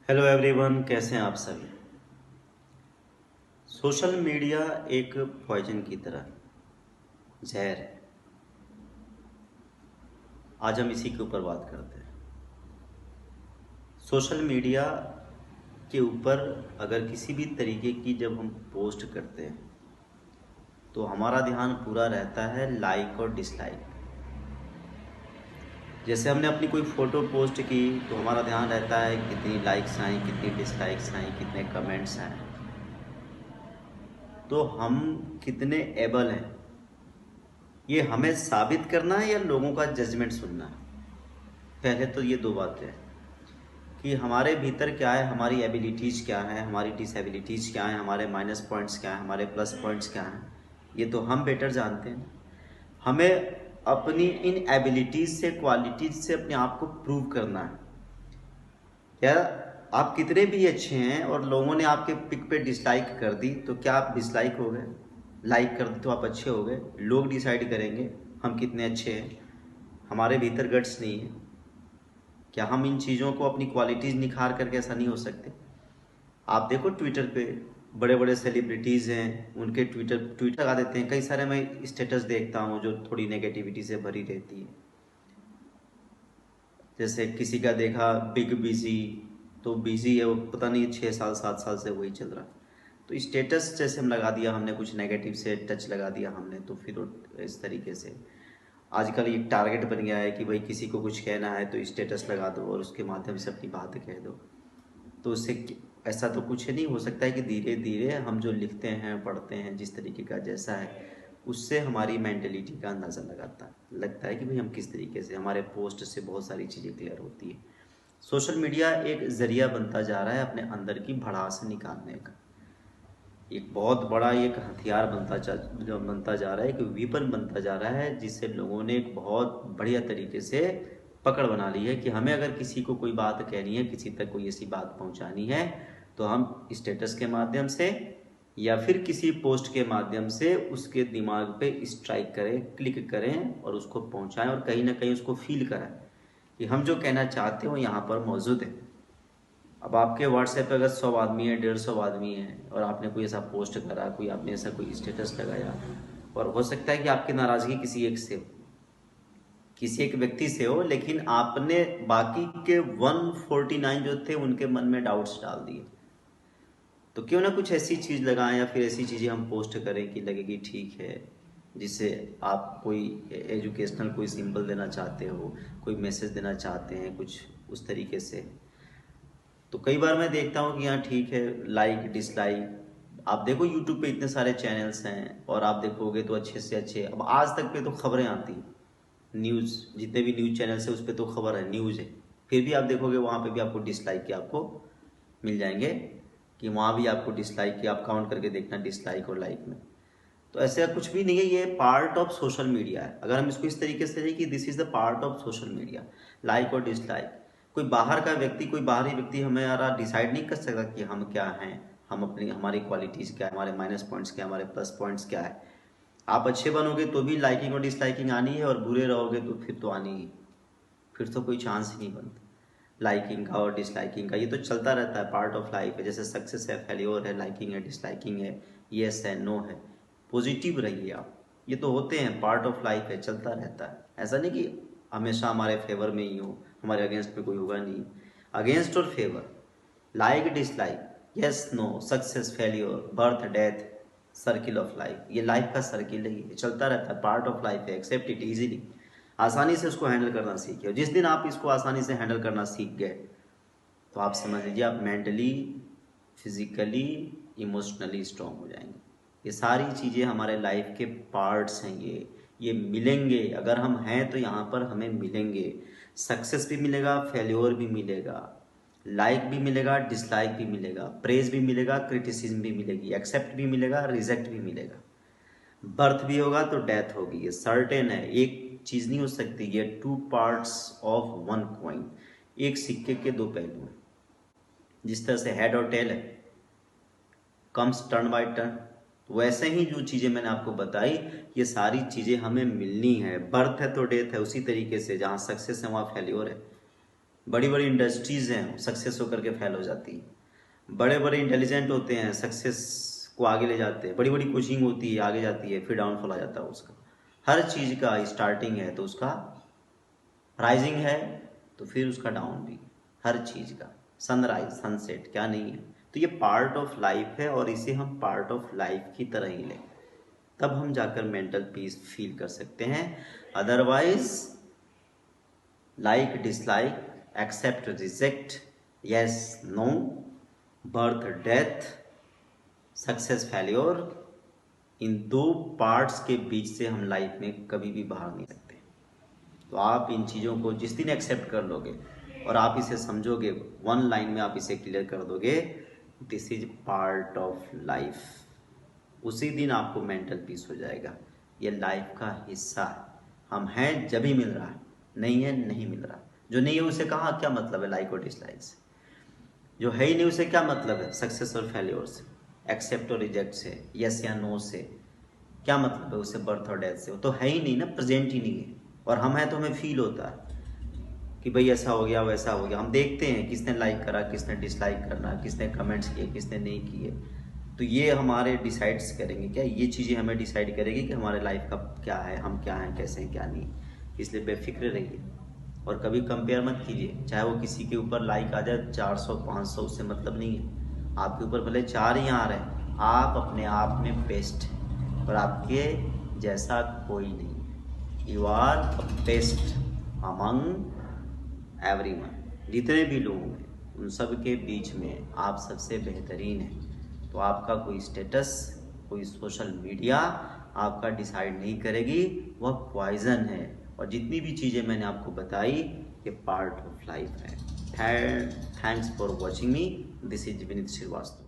Hello everyone, कैसे हैं आप सभी। सोशल मीडिया एक पॉइजन की तरह जहर है। आज हम इसी के ऊपर बात करते हैं। सोशल मीडिया के ऊपर अगर किसी भी तरीके की जब हम पोस्ट करते हैं तो हमारा ध्यान पूरा रहता है लाइक और डिसलाइक। जैसे हमने अपनी कोई फ़ोटो पोस्ट की तो हमारा ध्यान रहता है कितनी लाइक्स आए, कितनी डिसलाइक्स आए, कितने कमेंट्स आए। तो हम कितने एबल हैं ये हमें साबित करना है या लोगों का जजमेंट सुनना है। पहले तो ये दो बातें हैं कि हमारे भीतर क्या है, हमारी एबिलिटीज़ क्या है, हमारी डिसेबिलिटीज़ क्या है, हमारे माइनस पॉइंट्स क्या हैं, हमारे प्लस पॉइंट्स क्या हैं, ये तो हम बेटर जानते हैं। हमें अपनी इन एबिलिटीज़ से, क्वालिटीज़ से अपने आप को प्रूव करना है। क्या आप कितने भी अच्छे हैं और लोगों ने आपके पिक पे डिसलाइक कर दी तो क्या आप डिसलाइक हो गए? लाइक कर दी तो आप अच्छे हो गए? लोग डिसाइड करेंगे हम कितने अच्छे हैं। हमारे भीतर गट्स नहीं है। क्या हम इन चीज़ों को अपनी क्वालिटीज़ निखार करके ऐसा नहीं हो सकते? आप देखो ट्विटर पे बड़े बड़े सेलिब्रिटीज़ हैं, उनके ट्वीट लगा देते हैं। कई सारे मैं स्टेटस देखता हूँ जो थोड़ी नेगेटिविटी से भरी रहती है। जैसे किसी का देखा बिग बिजी, तो बिजी है वो, पता नहीं 6 साल 7 साल से वही चल रहा। तो स्टेटस जैसे हम लगा दिया, हमने कुछ नेगेटिव से टच लगा दिया हमने, तो फिर इस तरीके से आजकल एक टारगेट बन गया है कि भाई किसी को कुछ कहना है तो स्टेटस लगा दो और उसके माध्यम से अपनी बात कह दो। तो उससे ऐसा तो कुछ नहीं हो सकता है कि धीरे धीरे हम जो लिखते हैं, पढ़ते हैं, जिस तरीके का जैसा है, उससे हमारी मेंटेलिटी का अंदाज़ा लगता है कि भाई हम किस तरीके से, हमारे पोस्ट से बहुत सारी चीज़ें क्लियर होती है। सोशल मीडिया एक ज़रिया बनता जा रहा है अपने अंदर की भड़ास निकालने का। एक बहुत बड़ा एक हथियार बनता जा रहा है, एक वेपन बनता जा रहा है, जिससे लोगों ने एक बहुत बढ़िया तरीके से पकड़ बना ली है कि हमें अगर किसी को कोई बात कहनी है, किसी तक कोई ऐसी बात पहुंचानी है, तो हम स्टेटस के माध्यम से या फिर किसी पोस्ट के माध्यम से उसके दिमाग पे स्ट्राइक करें, क्लिक करें और उसको पहुंचाएं और कहीं ना कहीं उसको फील कराएं कि हम जो कहना चाहते हैं वो यहाँ पर मौजूद है। अब आपके व्हाट्सएप पे अगर 100 आदमी है, 150 आदमी है और आपने कोई ऐसा पोस्ट करा, कोई आपने ऐसा कोई स्टेटस लगाया, और हो सकता है कि आपकी नाराज़गी किसी एक से हो, किसी एक व्यक्ति से हो, लेकिन आपने बाकी के 149 जो थे उनके मन में डाउट्स डाल दिए। तो क्यों ना कुछ ऐसी चीज़ लगाएं या फिर ऐसी चीज़ें हम पोस्ट करें कि लगेगी ठीक है, जिससे आप कोई एजुकेशनल कोई सिंबल देना चाहते हो, कोई मैसेज देना चाहते हैं, कुछ उस तरीके से। तो कई बार मैं देखता हूँ कि हाँ ठीक है, लाइक डिसलाइक। आप देखो यूट्यूब पे इतने सारे चैनल्स हैं और आप देखोगे तो अच्छे से अच्छे, अब आज तक पे तो खबरें आती हैं, न्यूज़, जितने भी न्यूज़ चैनल्स है उस पर तो खबर है, न्यूज़ है। फिर भी आप देखोगे वहाँ पे भी आपको डिसलाइक के आपको मिल जाएंगे, कि वहाँ भी आपको डिसलाइक के, आप काउंट करके देखना डिसलाइक और लाइक में। तो ऐसा कुछ भी नहीं है, ये पार्ट ऑफ सोशल मीडिया है। अगर हम इसको इस तरीके से लें कि this is the part of social media, like और डिसलाइक। कोई बाहर का व्यक्ति, कोई बाहरी व्यक्ति हमें यार डिसाइड नहीं कर सकता कि हम क्या हैं, हम अपनी, हमारी क्वालिटीज़ क्या है, हमारे माइनस पॉइंट्स क्या है, हमारे प्लस पॉइंट्स क्या है। आप अच्छे बनोगे तो भी लाइकिंग और डिसलाइकिंग आनी है, और बुरे रहोगे तो फिर तो आनी ही, फिर तो कोई चांस ही नहीं बनता लाइकिंग का और डिसलाइकिंग का। ये तो चलता रहता है, पार्ट ऑफ लाइफ है। जैसे सक्सेस है, फेलियर है, लाइकिंग है, डिसलाइकिंग है, येस है, नो है। पॉजिटिव रहिए आप, ये तो होते हैं, पार्ट ऑफ लाइफ है, चलता रहता है। ऐसा नहीं कि हमेशा हमारे फेवर में ही हो, हमारे अगेंस्ट में कोई होगा नहीं। अगेंस्ट और favour, like dislike, yes no, success failure, birth death, circle of life, ये लाइफ का सर्किल है, ये चलता रहता है, पार्ट ऑफ लाइफ है। एक्सेप्ट इट इजीली, आसानी से उसको हैंडल करना सीखिए। जिस दिन आप इसको आसानी से हैंडल करना सीख गए तो आप समझ लीजिए आप मेंटली, फिजिकली, इमोशनली स्ट्रांग हो जाएंगे। ये सारी चीज़ें हमारे लाइफ के पार्ट्स हैं। ये मिलेंगे, अगर हम हैं तो यहाँ पर हमें मिलेंगे। सक्सेस भी मिलेगा, फेल्योर भी मिलेगा, लाइक भी मिलेगा, डिसलाइक भी मिलेगा, प्रेज भी मिलेगा, क्रिटिसिज्म भी मिलेगी, एक्सेप्ट भी मिलेगा, रिजेक्ट भी मिलेगा। बर्थ भी होगा तो डेथ होगी, ये सर्टेन है। एक चीज़ नहीं हो सकती, ये two parts of one coin, एक सिक्के के दो पहलू हैं। जिस तरह से हेड और टेल है, कम्स टर्न बाय टर्न, वैसे ही जो चीज़ें मैंने आपको बताई, ये सारी चीज़ें हमें मिलनी है। बर्थ है तो डेथ है, उसी तरीके से जहाँ सक्सेस है वहाँ फेल्योर है। बड़ी बड़ी इंडस्ट्रीज़ हैं, सक्सेस होकर के फेल हो जाती हैं। बड़े बड़े इंटेलिजेंट होते हैं, सक्सेस को आगे ले जाते हैं। बड़ी बड़ी कोचिंग होती है, आगे जाती है, फिर डाउनफॉल आ जाता है उसका। हर चीज़ का स्टार्टिंग है तो उसका राइजिंग है, तो फिर उसका डाउन भी। हर चीज़ का सनराइज सनसेट क्या नहीं है। तो ये पार्ट ऑफ लाइफ है और इसे हम पार्ट ऑफ लाइफ की तरह ही लें, तब हम जाकर मेंटल पीस फील कर सकते हैं। Otherwise like dislike, accept reject, yes no, birth death, success failure, इन दो पार्ट्स के बीच से हम लाइफ में कभी भी बाहर नहीं सकते। तो आप इन चीज़ों को जिस दिन एक्सेप्ट कर लोगे और आप इसे समझोगे, वन लाइन में आप इसे क्लियर कर दोगे, this is part of life, उसी दिन आपको मेंटल पीस हो जाएगा। ये लाइफ का हिस्सा है, हम हैं जब ही मिल रहा है, नहीं है नहीं मिल रहा। जो नहीं है उसे कहाँ क्या मतलब है लाइक और डिसलाइक से, जो है ही नहीं उसे क्या मतलब है सक्सेस और फेल्योर से, एक्सेप्ट और रिजेक्ट से, यस या नो से, क्या मतलब है उससे, बर्थ और डेथ से। वो तो है ही नहीं ना, प्रेजेंट ही नहीं है। और हम हैं तो हमें फील होता है कि भाई ऐसा हो गया वैसा हो गया। हम देखते हैं किसने लाइक करा, किसने डिसलाइक करना, किसने कमेंट्स किए, किसने नहीं किए। तो ये हमारे डिसाइड्स करेंगे क्या, ये चीज़ें हमें डिसाइड करेगी कि हमारे लाइफ का क्या है, हम क्या हैं, कैसे हैं, क्या नहीं। इसलिए बेफिक्र रहिए और कभी कंपेयर मत कीजिए। चाहे वो किसी के ऊपर लाइक आ जाए 400 500, उससे मतलब नहीं है। आपके ऊपर भले 4 ही आ रहे हैं, आप अपने आप में बेस्ट हैं और आपके जैसा कोई नहीं है। You are best among everyone. जितने भी लोग हैं उन सब के बीच में आप सबसे बेहतरीन हैं। तो आपका कोई स्टेटस, कोई सोशल मीडिया आपका डिसाइड नहीं करेगी, वह पॉइजन है। और जितनी भी चीज़ें मैंने आपको बताई ये पार्ट ऑफ लाइफ है। Thanks for watching me, this is Vineet Srivastava.